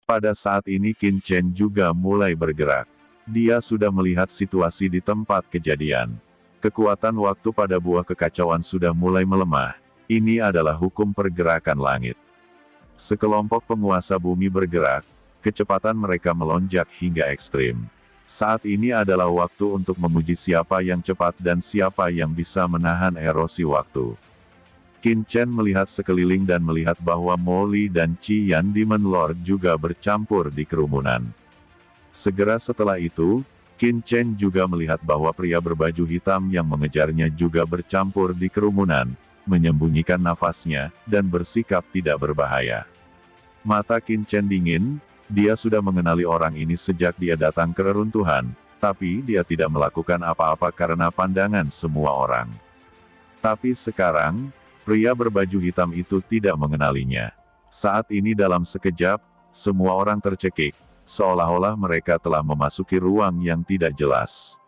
Pada saat ini Qin Chen juga mulai bergerak. Dia sudah melihat situasi di tempat kejadian. Kekuatan waktu pada buah kekacauan sudah mulai melemah. Ini adalah hukum pergerakan langit. Sekelompok penguasa bumi bergerak, kecepatan mereka melonjak hingga ekstrim. Saat ini adalah waktu untuk menguji siapa yang cepat dan siapa yang bisa menahan erosi waktu. Qin Chen melihat sekeliling dan melihat bahwa Mo Li dan Qi Yan Demon Lord juga bercampur di kerumunan. Segera setelah itu, Qin Chen juga melihat bahwa pria berbaju hitam yang mengejarnya juga bercampur di kerumunan, menyembunyikan nafasnya, dan bersikap tidak berbahaya. Mata Qin Chen dingin, dia sudah mengenali orang ini sejak dia datang ke reruntuhan, tapi dia tidak melakukan apa-apa karena pandangan semua orang. Tapi sekarang, pria berbaju hitam itu tidak mengenalinya. Saat ini dalam sekejap, semua orang tercekik, seolah-olah mereka telah memasuki ruang yang tidak jelas.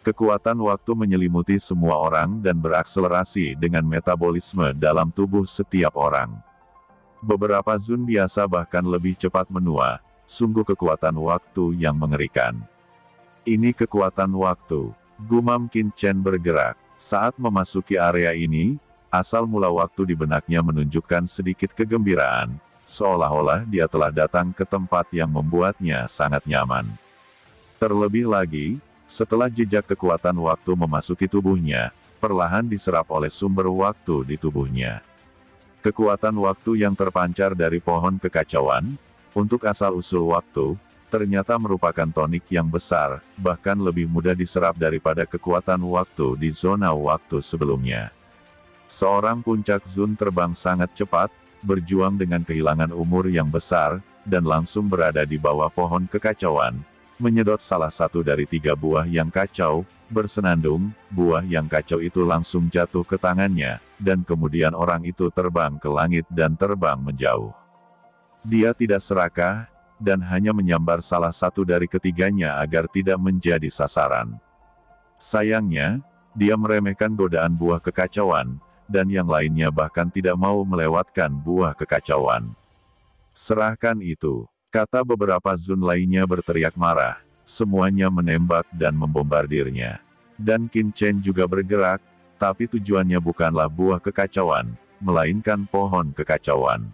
Kekuatan waktu menyelimuti semua orang dan berakselerasi dengan metabolisme dalam tubuh setiap orang. Beberapa Zun biasa bahkan lebih cepat menua, sungguh kekuatan waktu yang mengerikan. Ini kekuatan waktu, gumam Qin Chen bergerak. Saat memasuki area ini, asal mula waktu di benaknya menunjukkan sedikit kegembiraan, seolah-olah dia telah datang ke tempat yang membuatnya sangat nyaman. Terlebih lagi, setelah jejak kekuatan waktu memasuki tubuhnya, perlahan diserap oleh sumber waktu di tubuhnya. Kekuatan waktu yang terpancar dari pohon kekacauan, untuk asal-usul waktu, ternyata merupakan tonik yang besar, bahkan lebih mudah diserap daripada kekuatan waktu di zona waktu sebelumnya. Seorang puncak Zun terbang sangat cepat, berjuang dengan kehilangan umur yang besar, dan langsung berada di bawah pohon kekacauan, menyedot salah satu dari 3 buah yang kacau, bersenandung, buah yang kacau itu langsung jatuh ke tangannya, dan kemudian orang itu terbang ke langit dan terbang menjauh. Dia tidak serakah, dan hanya menyambar salah satu dari ketiganya agar tidak menjadi sasaran. Sayangnya, dia meremehkan godaan buah kekacauan, dan yang lainnya bahkan tidak mau melewatkan buah kekacauan. Serahkan itu, kata beberapa Zun lainnya berteriak marah, semuanya menembak dan membombardirnya. Dan Qin Chen juga bergerak, tapi tujuannya bukanlah buah kekacauan, melainkan pohon kekacauan.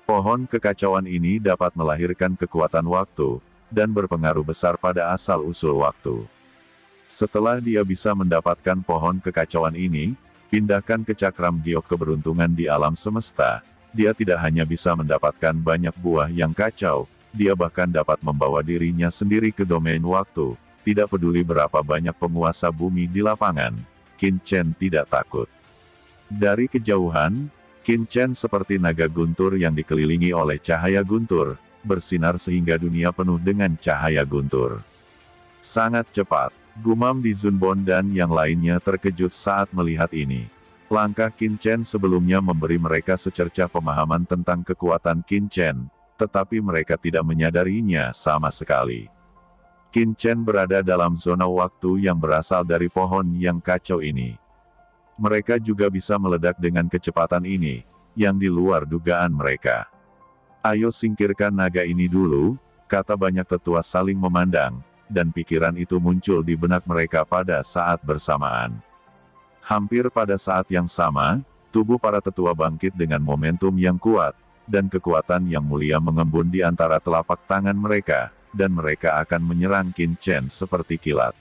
Pohon kekacauan ini dapat melahirkan kekuatan waktu, dan berpengaruh besar pada asal-usul waktu. Setelah dia bisa mendapatkan pohon kekacauan ini, pindahkan ke cakram giok keberuntungan di alam semesta, dia tidak hanya bisa mendapatkan banyak buah yang kacau, dia bahkan dapat membawa dirinya sendiri ke domain waktu, tidak peduli berapa banyak penguasa bumi di lapangan, Qin Chen tidak takut. Dari kejauhan, Qin Chen seperti naga guntur yang dikelilingi oleh cahaya guntur, bersinar sehingga dunia penuh dengan cahaya guntur. Sangat cepat. Gumam di Zunbon dan yang lainnya terkejut saat melihat ini. Langkah Qin Chen sebelumnya memberi mereka secercah pemahaman tentang kekuatan Qin Chen, tetapi mereka tidak menyadarinya sama sekali. Qin Chen berada dalam zona waktu yang berasal dari pohon yang kacau ini. Mereka juga bisa meledak dengan kecepatan ini, yang di luar dugaan mereka. Ayo singkirkan naga ini dulu, kata banyak tetua saling memandang, dan pikiran itu muncul di benak mereka pada saat bersamaan. Hampir pada saat yang sama, tubuh para tetua bangkit dengan momentum yang kuat, dan kekuatan yang mulia mengembun di antara telapak tangan mereka, dan mereka akan menyerang Qin Chen seperti kilat.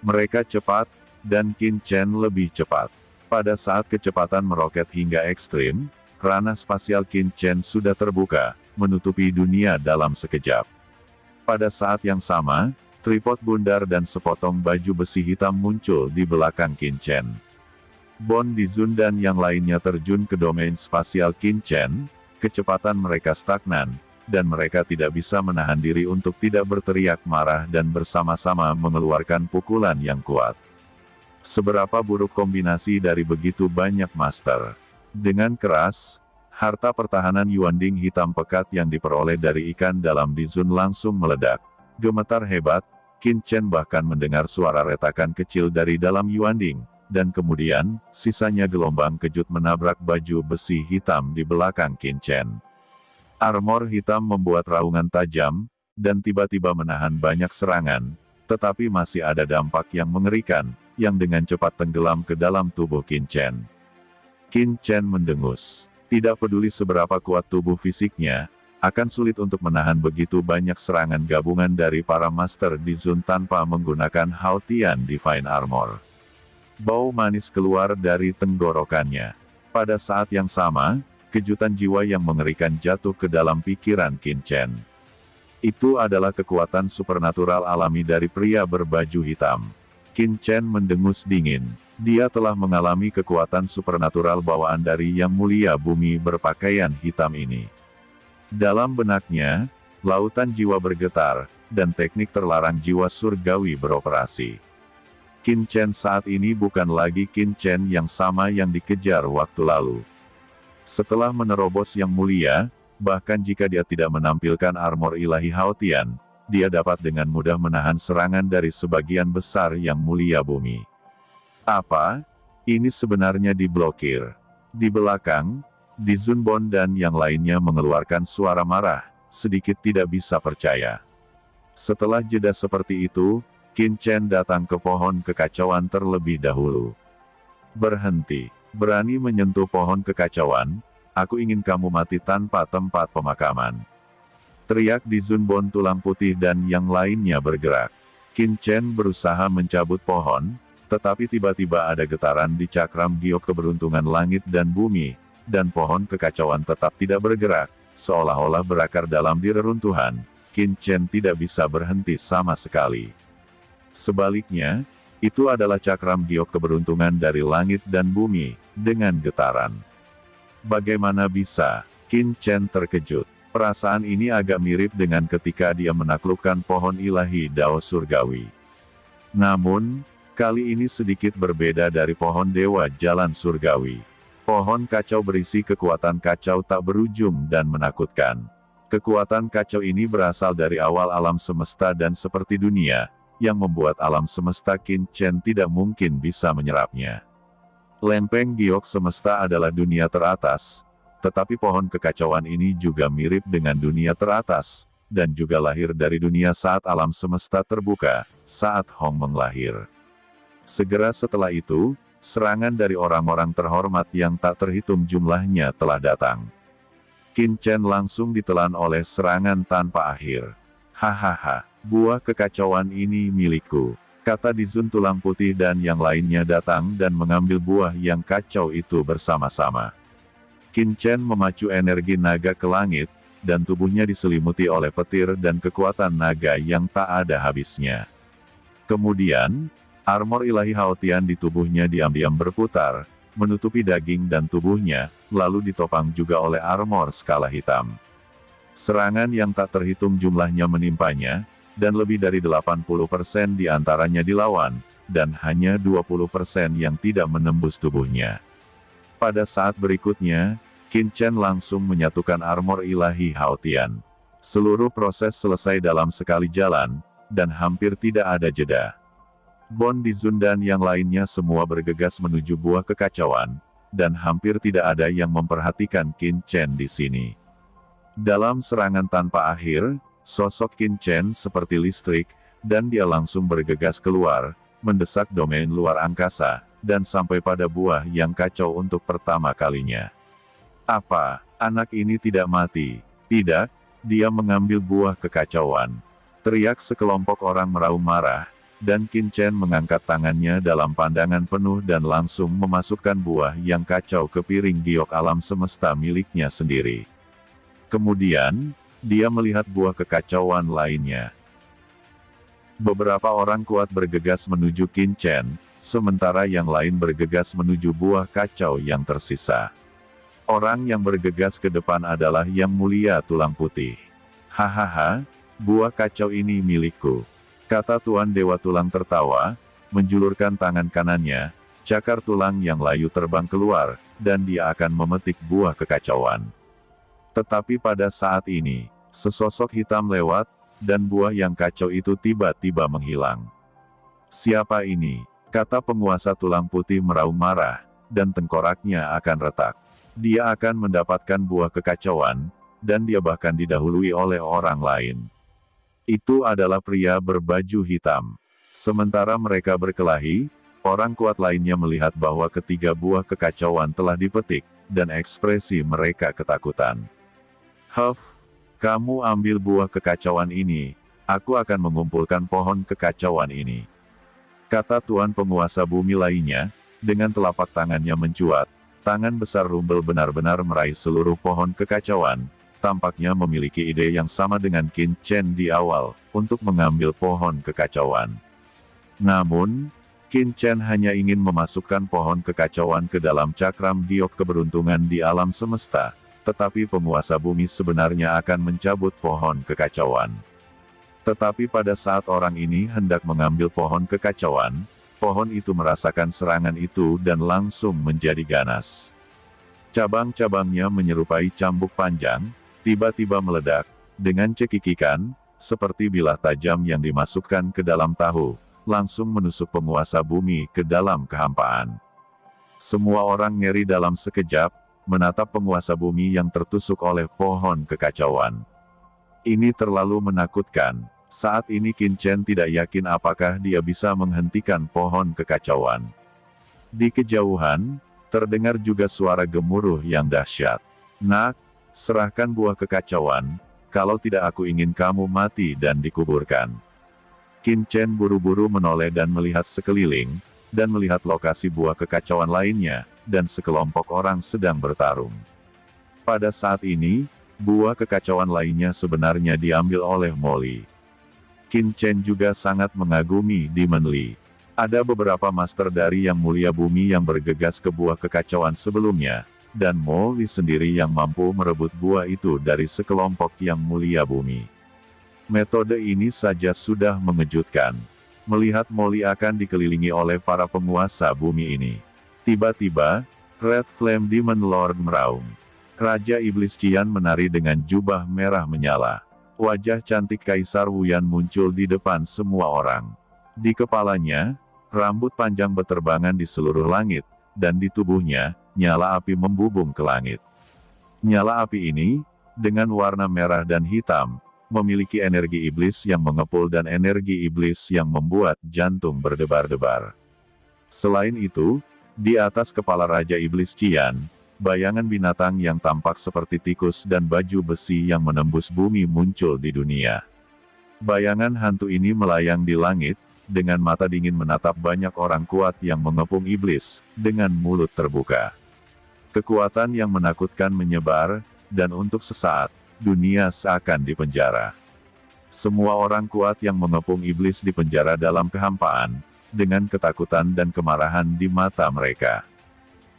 Mereka cepat, dan Qin Chen lebih cepat. Pada saat kecepatan meroket hingga ekstrim, ranah spasial Qin Chen sudah terbuka, menutupi dunia dalam sekejap. Pada saat yang sama, tripod bundar dan sepotong baju besi hitam muncul di belakang Qin Chen. Bon Dizun dan yang lainnya terjun ke domain spasial Qin Chen, kecepatan mereka stagnan, dan mereka tidak bisa menahan diri untuk tidak berteriak marah dan bersama-sama mengeluarkan pukulan yang kuat. Seberapa buruk kombinasi dari begitu banyak master. Dengan keras, harta pertahanan Yuanding hitam pekat yang diperoleh dari ikan dalam Dizun langsung meledak. Gemetar hebat, Qin Chen bahkan mendengar suara retakan kecil dari dalam Yuanding, dan kemudian, sisanya gelombang kejut menabrak baju besi hitam di belakang Qin Chen. Armor hitam membuat raungan tajam, dan tiba-tiba menahan banyak serangan, tetapi masih ada dampak yang mengerikan, yang dengan cepat tenggelam ke dalam tubuh Qin Chen. Qin Chen mendengus. Tidak peduli seberapa kuat tubuh fisiknya, akan sulit untuk menahan begitu banyak serangan gabungan dari para Master di Zun tanpa menggunakan Haotian Divine Armor. Bau manis keluar dari tenggorokannya. Pada saat yang sama, kejutan jiwa yang mengerikan jatuh ke dalam pikiran Qin Chen. Itu adalah kekuatan supernatural alami dari pria berbaju hitam. Qin Chen mendengus dingin. Dia telah mengalami kekuatan supernatural bawaan dari Yang Mulia Bumi berpakaian hitam ini. Dalam benaknya, lautan jiwa bergetar, dan teknik terlarang jiwa surgawi beroperasi. Qin Chen saat ini bukan lagi Qin Chen yang sama yang dikejar waktu lalu. Setelah menerobos Yang Mulia, bahkan jika dia tidak menampilkan armor ilahi Haotian, dia dapat dengan mudah menahan serangan dari sebagian besar Yang Mulia Bumi. Apa? Ini sebenarnya diblokir. Di belakang, Di Zunbon dan yang lainnya mengeluarkan suara marah, sedikit tidak bisa percaya. Setelah jeda seperti itu, Qin Chen datang ke pohon kekacauan terlebih dahulu. Berhenti. Berani menyentuh pohon kekacauan, aku ingin kamu mati tanpa tempat pemakaman. Teriak Di Zunbon tulang putih dan yang lainnya bergerak. Qin Chen berusaha mencabut pohon, tetapi tiba-tiba ada getaran di cakram giok keberuntungan langit dan bumi, dan pohon kekacauan tetap tidak bergerak, seolah-olah berakar dalam di reruntuhan. Qin Chen tidak bisa berhenti sama sekali. Sebaliknya, itu adalah cakram giok keberuntungan dari langit dan bumi, dengan getaran. Bagaimana bisa? Qin Chen terkejut. Perasaan ini agak mirip dengan ketika dia menaklukkan pohon ilahi Dao Surgawi. Namun, kali ini sedikit berbeda dari pohon Dewa Jalan Surgawi. Pohon kacau berisi kekuatan kacau tak berujung dan menakutkan. Kekuatan kacau ini berasal dari awal alam semesta dan seperti dunia, yang membuat alam semesta Qin Chen tidak mungkin bisa menyerapnya. Lempeng giok semesta adalah dunia teratas, tetapi pohon kekacauan ini juga mirip dengan dunia teratas, dan juga lahir dari dunia saat alam semesta terbuka, saat Hong Meng lahir. Segera setelah itu, serangan dari orang-orang terhormat yang tak terhitung jumlahnya telah datang. Qin Chen langsung ditelan oleh serangan tanpa akhir. Hahaha, buah kekacauan ini milikku, kata Di Zun tulang putih dan yang lainnya datang dan mengambil buah yang kacau itu bersama-sama. Qin Chen memacu energi naga ke langit, dan tubuhnya diselimuti oleh petir dan kekuatan naga yang tak ada habisnya. Kemudian, armor ilahi Haotian di tubuhnya diam-diam berputar, menutupi daging dan tubuhnya, lalu ditopang juga oleh armor skala hitam. Serangan yang tak terhitung jumlahnya menimpanya, dan lebih dari 80% diantaranya dilawan, dan hanya 20% yang tidak menembus tubuhnya. Pada saat berikutnya, Qin Chen langsung menyatukan armor ilahi Haotian. Seluruh proses selesai dalam sekali jalan, dan hampir tidak ada jeda. Bon Di Zun dan yang lainnya semua bergegas menuju buah kekacauan, dan hampir tidak ada yang memperhatikan Qin Chen di sini. Dalam serangan tanpa akhir, sosok Qin Chen seperti listrik, dan dia langsung bergegas keluar, mendesak domain luar angkasa, dan sampai pada buah yang kacau untuk pertama kalinya. Apa, anak ini tidak mati? Tidak, dia mengambil buah kekacauan. Teriak sekelompok orang meraung marah, dan Qin Chen mengangkat tangannya dalam pandangan penuh dan langsung memasukkan buah yang kacau ke piring giok alam semesta miliknya sendiri. Kemudian, dia melihat buah kekacauan lainnya. Beberapa orang kuat bergegas menuju Qin Chen, sementara yang lain bergegas menuju buah kacau yang tersisa. Orang yang bergegas ke depan adalah Yang Mulia Tulang Putih. Hahaha, buah kacau ini milikku, kata Tuan Dewa Tulang tertawa, menjulurkan tangan kanannya, cakar tulang yang layu terbang keluar, dan dia akan memetik buah kekacauan. Tetapi pada saat ini, sesosok hitam lewat, dan buah yang kacau itu tiba-tiba menghilang. Siapa ini? Kata penguasa tulang putih meraung marah, dan tengkoraknya akan retak. Dia akan mendapatkan buah kekacauan, dan dia bahkan didahului oleh orang lain. Itu adalah pria berbaju hitam. Sementara mereka berkelahi, orang kuat lainnya melihat bahwa ketiga buah kekacauan telah dipetik, dan ekspresi mereka ketakutan. "Huff, kamu ambil buah kekacauan ini, aku akan mengumpulkan pohon kekacauan ini," kata tuan penguasa bumi lainnya, dengan telapak tangannya mencuat. Tangan besar Rumble benar-benar meraih seluruh pohon kekacauan, tampaknya memiliki ide yang sama dengan Qin Chen di awal, untuk mengambil pohon kekacauan. Namun, Qin Chen hanya ingin memasukkan pohon kekacauan ke dalam cakram giok keberuntungan di alam semesta, tetapi penguasa bumi sebenarnya akan mencabut pohon kekacauan. Tetapi pada saat orang ini hendak mengambil pohon kekacauan, pohon itu merasakan serangan itu dan langsung menjadi ganas. Cabang-cabangnya menyerupai cambuk panjang, tiba-tiba meledak, dengan cekikikan, seperti bilah tajam yang dimasukkan ke dalam tahu, langsung menusuk penguasa bumi ke dalam kehampaan. Semua orang ngeri dalam sekejap, menatap penguasa bumi yang tertusuk oleh pohon kekacauan. Ini terlalu menakutkan. Saat ini Qin Chen tidak yakin apakah dia bisa menghentikan pohon kekacauan. Di kejauhan, terdengar juga suara gemuruh yang dahsyat. "Nak, serahkan buah kekacauan, kalau tidak aku ingin kamu mati dan dikuburkan." Qin Chen buru-buru menoleh dan melihat sekeliling, dan melihat lokasi buah kekacauan lainnya, dan sekelompok orang sedang bertarung. Pada saat ini, buah kekacauan lainnya sebenarnya diambil oleh Molly. Qin Chen juga sangat mengagumi Demon Lee. Ada beberapa master dari Yang Mulia Bumi yang bergegas ke buah kekacauan sebelumnya, dan Molly sendiri yang mampu merebut buah itu dari sekelompok Yang Mulia Bumi. Metode ini saja sudah mengejutkan. Melihat Molly akan dikelilingi oleh para penguasa bumi ini. Tiba-tiba, Red Flame Demon Lord meraung. Raja Iblis Qian menari dengan jubah merah menyala. Wajah cantik Kaisar Wuyan muncul di depan semua orang. Di kepalanya, rambut panjang beterbangan di seluruh langit, dan di tubuhnya, nyala api membubung ke langit. Nyala api ini, dengan warna merah dan hitam, memiliki energi iblis yang mengepul dan energi iblis yang membuat jantung berdebar-debar. Selain itu, di atas kepala Raja Iblis Qian, bayangan binatang yang tampak seperti tikus dan baju besi yang menembus bumi muncul di dunia. Bayangan hantu ini melayang di langit, dengan mata dingin menatap banyak orang kuat yang mengepung iblis, dengan mulut terbuka. Kekuatan yang menakutkan menyebar, dan untuk sesaat, dunia seakan dipenjara. Semua orang kuat yang mengepung iblis dipenjara dalam kehampaan, dengan ketakutan dan kemarahan di mata mereka.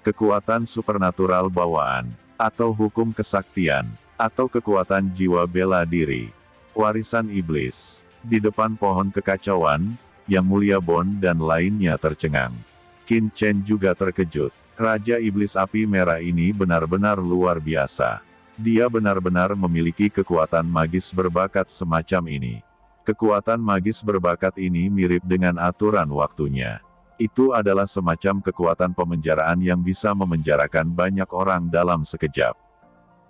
Kekuatan supernatural bawaan, atau hukum kesaktian, atau kekuatan jiwa bela diri. Warisan iblis. Di depan pohon kekacauan, Yang Mulia Bon dan lainnya tercengang. Qin Chen juga terkejut. Raja Iblis Api Merah ini benar-benar luar biasa. Dia benar-benar memiliki kekuatan magis berbakat semacam ini. Kekuatan magis berbakat ini mirip dengan aturan waktunya. Itu adalah semacam kekuatan pemenjaraan yang bisa memenjarakan banyak orang dalam sekejap.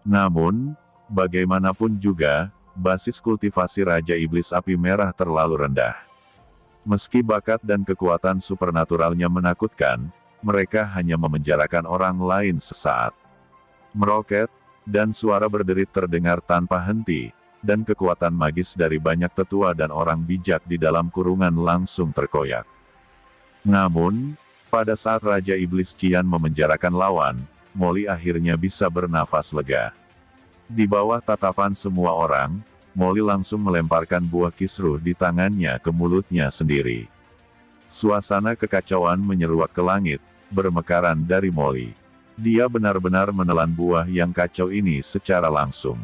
Namun, bagaimanapun juga, basis kultivasi Raja Iblis Api Merah terlalu rendah. Meski bakat dan kekuatan supernaturalnya menakutkan, mereka hanya memenjarakan orang lain sesaat. Meroket, dan suara berderit terdengar tanpa henti, dan kekuatan magis dari banyak tetua dan orang bijak di dalam kurungan langsung terkoyak. Namun, pada saat Raja Iblis Qian memenjarakan lawan, Molly akhirnya bisa bernafas lega. Di bawah tatapan semua orang, Molly langsung melemparkan buah kisruh di tangannya ke mulutnya sendiri. Suasana kekacauan menyeruak ke langit, bermekaran dari Molly. Dia benar-benar menelan buah yang kacau ini secara langsung.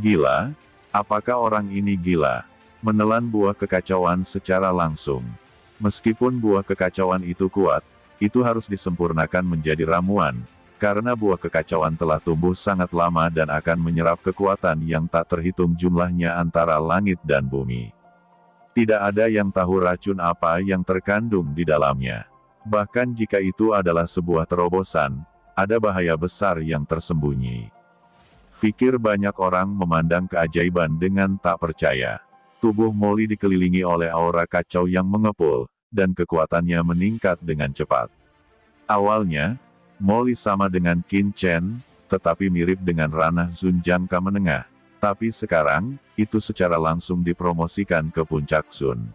Gila? Apakah orang ini gila? Menelan buah kekacauan secara langsung. Meskipun buah kekacauan itu kuat, itu harus disempurnakan menjadi ramuan, karena buah kekacauan telah tumbuh sangat lama dan akan menyerap kekuatan yang tak terhitung jumlahnya antara langit dan bumi. Tidak ada yang tahu racun apa yang terkandung di dalamnya. Bahkan jika itu adalah sebuah terobosan, ada bahaya besar yang tersembunyi. Pikir banyak orang memandang keajaiban dengan tak percaya. Tubuh Molly dikelilingi oleh aura kacau yang mengepul, dan kekuatannya meningkat dengan cepat. Awalnya, Molly sama dengan Qin Chen, tetapi mirip dengan ranah Zun jangka menengah. Tapi sekarang, itu secara langsung dipromosikan ke puncak Zun.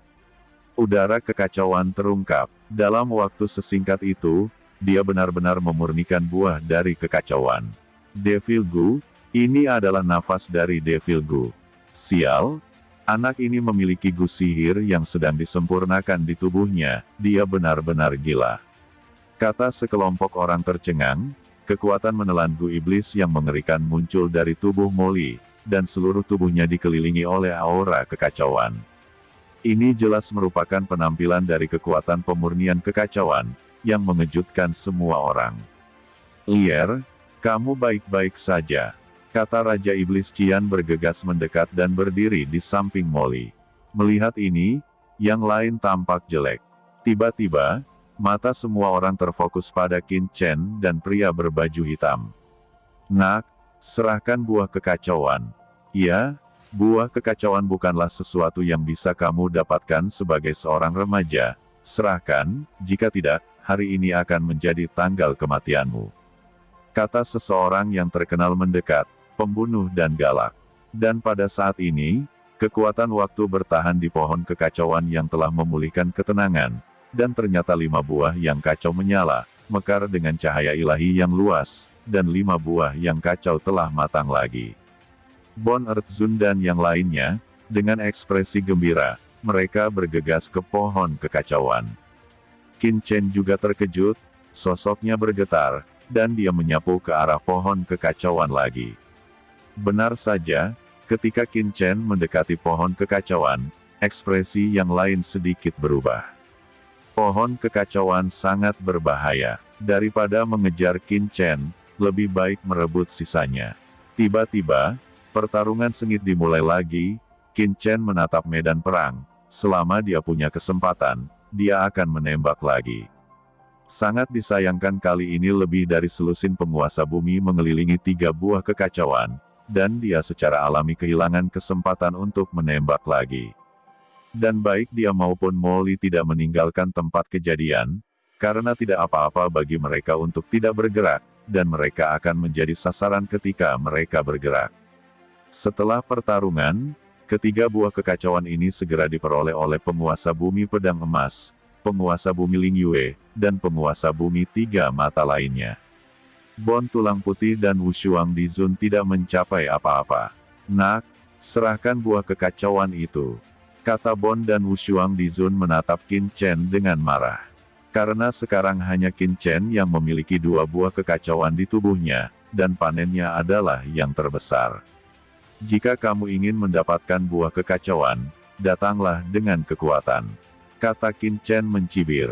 Udara kekacauan terungkap. Dalam waktu sesingkat itu, dia benar-benar memurnikan buah dari kekacauan. Devil Gu, ini adalah nafas dari Devil Gu. Sial, anak ini memiliki gu sihir yang sedang disempurnakan di tubuhnya, dia benar-benar gila. Kata sekelompok orang tercengang, kekuatan menelan gu iblis yang mengerikan muncul dari tubuh Molly, dan seluruh tubuhnya dikelilingi oleh aura kekacauan. Ini jelas merupakan penampilan dari kekuatan pemurnian kekacauan, yang mengejutkan semua orang. Lier, kamu baik-baik saja, kata Raja Iblis Qian bergegas mendekat dan berdiri di samping Molly. Melihat ini, yang lain tampak jelek. Tiba-tiba, mata semua orang terfokus pada Qin Chen dan pria berbaju hitam. Nak, serahkan buah kekacauan. Ya, buah kekacauan bukanlah sesuatu yang bisa kamu dapatkan sebagai seorang remaja. Serahkan, jika tidak, hari ini akan menjadi tanggal kematianmu. Kata seseorang yang terkenal mendekat, pembunuh dan galak. Dan pada saat ini, kekuatan waktu bertahan di pohon kekacauan yang telah memulihkan ketenangan, dan ternyata 5 buah yang kacau menyala, mekar dengan cahaya ilahi yang luas, dan 5 buah yang kacau telah matang lagi. Bon Earth Zun dan yang lainnya, dengan ekspresi gembira, mereka bergegas ke pohon kekacauan. Qin Chen juga terkejut, sosoknya bergetar, dan dia menyapu ke arah pohon kekacauan lagi. Benar saja, ketika Qin Chen mendekati pohon kekacauan, ekspresi yang lain sedikit berubah. Pohon kekacauan sangat berbahaya. Daripada mengejar Qin Chen, lebih baik merebut sisanya. Tiba-tiba, pertarungan sengit dimulai lagi. Qin Chen menatap medan perang. Selama dia punya kesempatan, dia akan menembak lagi. Sangat disayangkan kali ini lebih dari selusin penguasa bumi mengelilingi 3 buah kekacauan, dan dia secara alami kehilangan kesempatan untuk menembak lagi. Dan baik dia maupun Molly tidak meninggalkan tempat kejadian, karena tidak apa-apa bagi mereka untuk tidak bergerak, dan mereka akan menjadi sasaran ketika mereka bergerak. Setelah pertarungan, ketiga buah kekacauan ini segera diperoleh oleh penguasa bumi pedang emas, penguasa bumi Ling Yue, dan penguasa bumi 3 mata lainnya. Bon Tulang Putih dan Wu Shuang Di Zun tidak mencapai apa-apa. Nak, serahkan buah kekacauan itu. Kata Bon dan Wu Shuang Di Zun menatap Qin Chen dengan marah. Karena sekarang hanya Qin Chen yang memiliki 2 buah kekacauan di tubuhnya, dan panennya adalah yang terbesar. Jika kamu ingin mendapatkan buah kekacauan, datanglah dengan kekuatan. Kata Qin Chen mencibir.